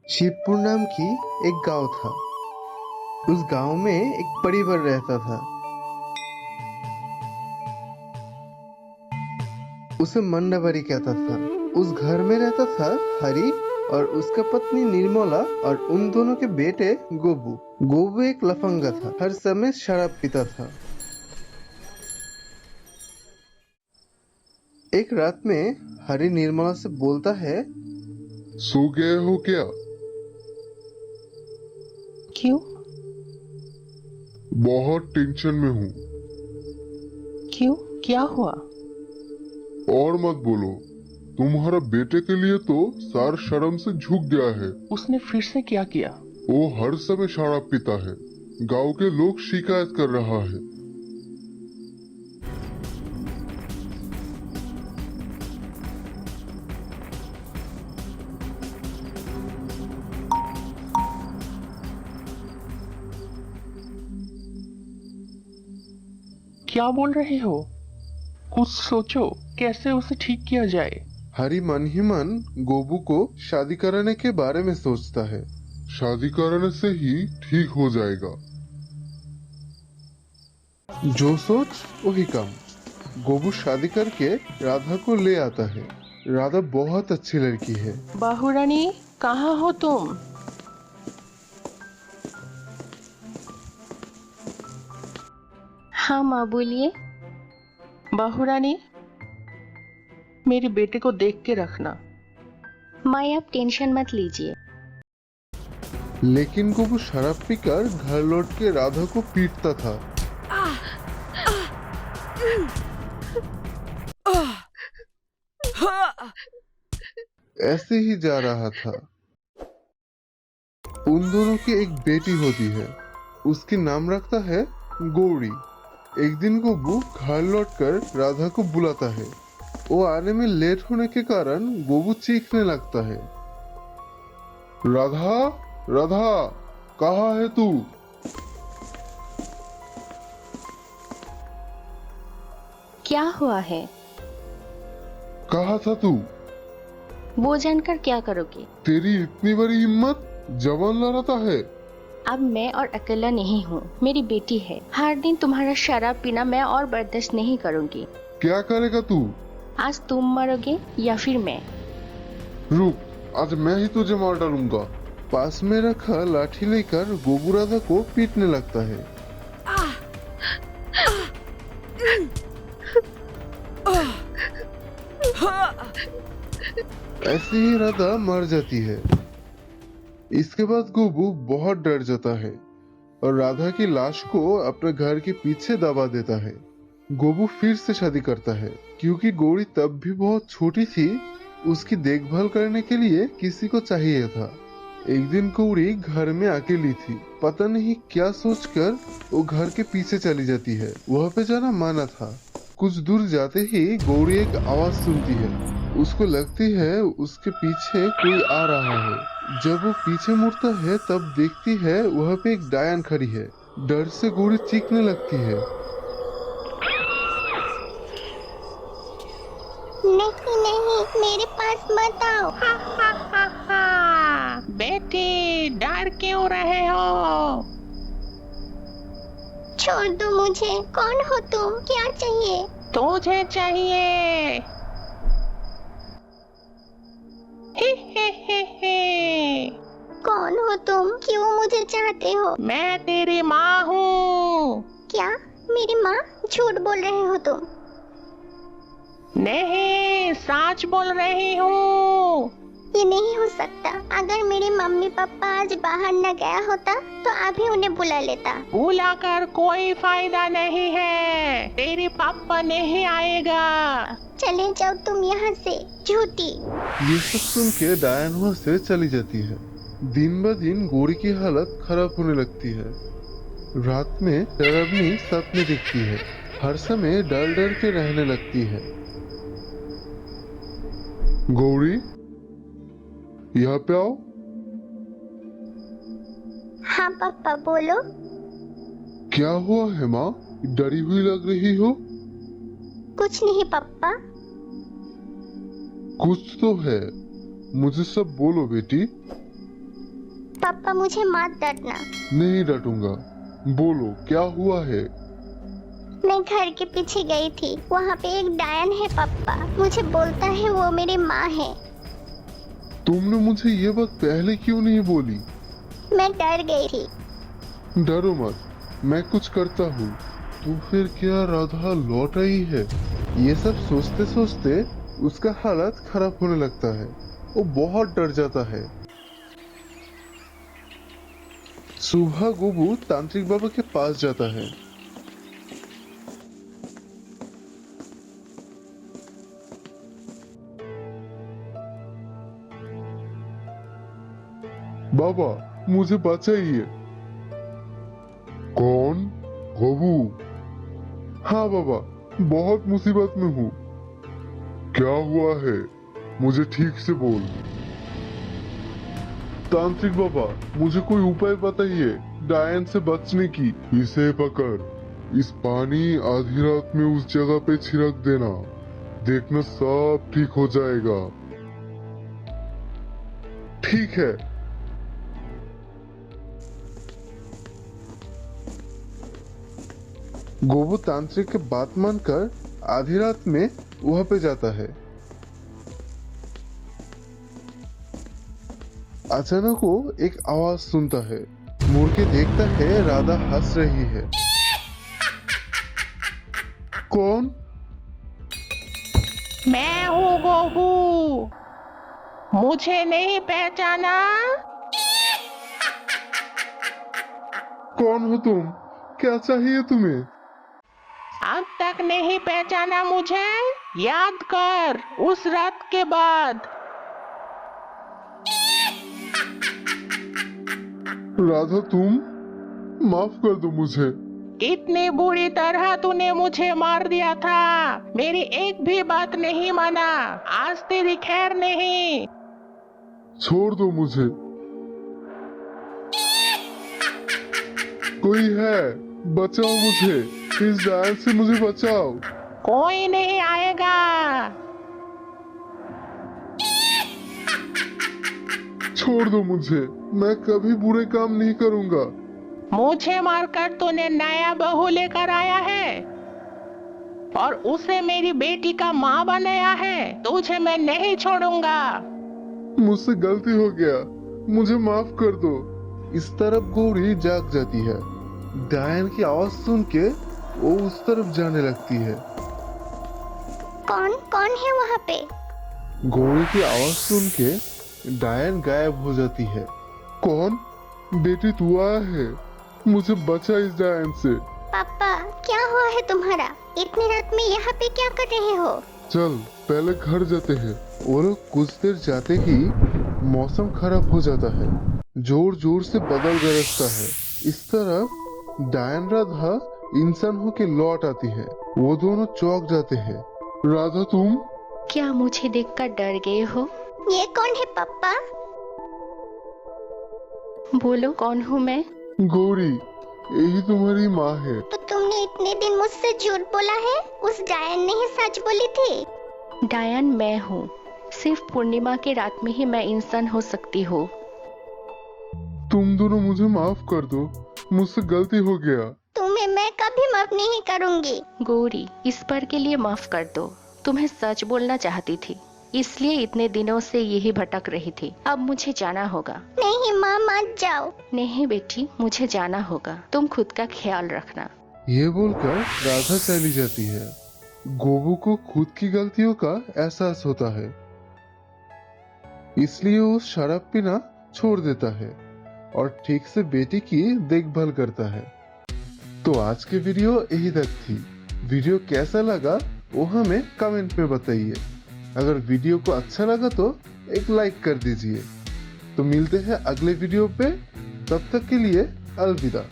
शिवपुर नाम की एक गांव था। उस गांव में एक परिवार रहता था। उसे मन्नावरी कहता था। उस घर में रहता था हरि और उसका पत्नी निर्मला और उन दोनों के बेटे गोबू। गोबू एक लफंगा था, हर समय शराब पीता था। एक रात में हरि निर्मला से बोलता है, सो गए हो क्या? क्यों? बहुत टेंशन में हूँ। क्यों? क्या हुआ? और मत बोलो, तुम्हारा बेटे के लिए तो सार शर्म से झुक गया है। उसने फिर से क्या किया? वो हर समय शराब पीता है। गांव के लोग शिकायत कर रहा है। क्या बोल रहे हो? कुछ सोचो, कैसे उसे ठीक किया जाए। हरि मन ही मन गोबू को शादी कराने के बारे में सोचता है। शादी कराने से ही ठीक हो जाएगा। जो सोच वही काम। गोबू शादी करके राधा को ले आता है। राधा बहुत अच्छी लड़की है। बाहू रानी, कहाँ हो तुम? हाँ माँ, बोलिए। बाहू रानी, मेरे बेटे को देख के रखना। माँ, आप टेंशन मत लीजिए। लेकिन गोबू शराब पीकर घर लौट के राधा को पीटता था। ऐसे ही जा रहा था। उन दोनों की एक बेटी होती है। उसकी नाम रखता है गौरी। एक दिन गोबू घर लौटकर राधा को बुलाता है। वो आने में लेट होने के कारण गोबू चीखने लगता है, राधा, राधा, कहाँ है तू? क्या हुआ है? कहाँ था तू? वो जानकर क्या करोगे? तेरी इतनी बड़ी हिम्मत, जवान लड़ाता है। अब मैं और अकेला नहीं हूँ, मेरी बेटी है। हर दिन तुम्हारा शराब पीना मैं और बर्दाश्त नहीं करूँगी। क्या करेगा तू? आज तुम मरोगे या फिर मैं। रुक, आज मैं ही तुझे मार डालूंगा। पास में रखा लाठी लेकर गोबू राधा को पीटने लगता है। ऐसे ही राधा मर जाती है। इसके बाद गोबू बहुत डर जाता है और राधा की लाश को अपने घर के पीछे दबा देता है। गोबू फिर से शादी करता है, क्योंकि गौरी तब भी बहुत छोटी थी। उसकी देखभाल करने के लिए किसी को चाहिए था। एक दिन गौरी घर में अकेली थी। पता नहीं क्या सोचकर वो घर के पीछे चली जाती है। वहाँ पे जाना माना था। कुछ दूर जाते ही गौरी एक आवाज सुनती है। उसको लगती है उसके पीछे कोई आ रहा है। जब वो पीछे मुड़ता है तब देखती है वहाँ पे एक डायन खड़ी है। डर से गौरी चीखने लगती है, नहीं नहीं, मेरे पास मत आओ। बेटे, डर क्यों रहे हो? छोड़ दो मुझे। कौन हो तुम? क्या चाहिए? तुझे चाहिए। हे। कौन हो तुम? क्यों मुझे चाहते हो? मैं तेरी माँ हूँ। क्या मेरी माँ? झूठ बोल रहे हो तुम। नहीं, सच बोल रही हूँ। ये नहीं हो सकता। अगर मेरे मम्मी पापा आज बाहर न गया होता तो अभी उन्हें बुला लेता। बुलाकर कोई फायदा नहीं है। तेरे पापा नहीं आएगा। चले जाओ तुम यहाँ से, झूठी। ये सब सुन के डायन वहाँ से चली जाती है। दिन ब दिन गौरी की हालत खराब होने लगती है। रात में डरावनी सपने दिखती है। हर समय डर डर के रहने लगती है। गौरी, यहाँ पे आओ। हाँ पापा, बोलो। क्या हुआ है माँ? डरी हुई लग रही हो। कुछ नहीं पापा। कुछ तो है, मुझे सब बोलो बेटी। पापा मुझे मत डांटना। नहीं डांटूंगा। बोलो क्या हुआ है? मैं घर के पीछे गई थी, वहाँ पे एक डायन है पापा, मुझे बोलता है वो मेरी माँ है। तुमने मुझे ये बात पहले क्यों नहीं बोली? मैं डर गई थी। डरो मत, मैं कुछ करता हूँ। तो फिर क्या राधा लौट आई है? ये सब सोचते सोचते उसका हालत खराब होने लगता है। वो बहुत डर जाता है। सुबह गोबू तांत्रिक बाबा के पास जाता है। बाबा मुझे बचाइए। कौन? गोबू? हाँ बाबा, बहुत मुसीबत में हूँ। क्या हुआ है? मुझे ठीक से बोल। तांत्रिक बाबा मुझे कोई उपाय बताइए डायन से बचने की। इसे पकड़, इस पानी आधी रात में उस जगह पे छिड़क देना, देखना सब ठीक हो जाएगा। ठीक है। गोबू तांत्रिक की बात मानकर आधी रात में वहां पे जाता है। अचानक वो एक आवाज सुनता है। मुड़ के देखता है, राधा हंस रही है। कौन? मैं हूँ गोबू, मुझे नहीं पहचाना? कौन हो तुम? क्या चाहिए तुम्हें? अब तक नहीं पहचाना मुझे? याद कर उस रात के बाद। राधा तुम? माफ कर दो मुझे। इतनी बुरी तरह तूने मुझे मार दिया था, मेरी एक भी बात नहीं माना, आज तेरी खैर नहीं। छोड़ दो मुझे। कोई है? बचाओ मुझे, इस डायन से मुझे बचाओ। कोई नहीं आएगा। छोड़ दो मुझे, मैं कभी बुरे काम नहीं करूंगा। मुझे मारकर तूने नया बहू लेकर आया है और उसे मेरी बेटी का माँ बनाया है। तुझे मैं नहीं छोड़ूंगा। मुझसे गलती हो गया, मुझे माफ कर दो। इस तरफ गौरी जाग जाती है। डायन की आवाज सुन के वो उस तरफ जाने लगती है। कौन कौन है वहाँ पे? गौरी की आवाज सुन के डायन गायब हो जाती है। कौन? बेटी तू आया है, मुझे बचा इस डायन से। पापा क्या हुआ है तुम्हारा? इतनी रात में यहाँ पे क्या कर रहे हो? चल पहले घर जाते हैं। वो लोग कुछ देर जाते ही मौसम खराब हो जाता है। जोर जोर से बादल गरजता है। इस तरफ डायन राधा इंसान होके लौट आती है। वो दोनों चौंक जाते हैं। राधा तुम? क्या मुझे देखकर डर गए हो? ये कौन है पापा? बोलो कौन हूँ मैं? गौरी, यही तुम्हारी माँ है। तो तुमने इतने दिन मुझसे झूठ बोला है? उस डायन ने ही सच बोली थी। डायन मैं हूँ, सिर्फ पूर्णिमा की रात में ही मैं इंसान हो सकती हूँ। तुम दोनों मुझे माफ कर दो, मुझसे गलती हो गया। तुम्हें मैं कभी माफ नहीं करूंगी। गौरी, इस बार के लिए माफ कर दो। तुम्हें सच बोलना चाहती थी, इसलिए इतने दिनों से यही भटक रही थी। अब मुझे जाना होगा। नहीं माँ मत जाओ। नहीं बेटी, मुझे जाना होगा। तुम खुद का ख्याल रखना। ये बोलकर राधा चली जाती है। गोबू को खुद की गलतियों का एहसास होता है, इसलिए वो शराब पीना छोड़ देता है और ठीक से बेटी की देखभाल करता है। तो आज की वीडियो यही तक थी। वीडियो कैसा लगा वो हमें कमेंट में बताइए। अगर वीडियो को अच्छा लगा तो एक लाइक कर दीजिए। तो मिलते हैं अगले वीडियो पे, तब तक के लिए अलविदा।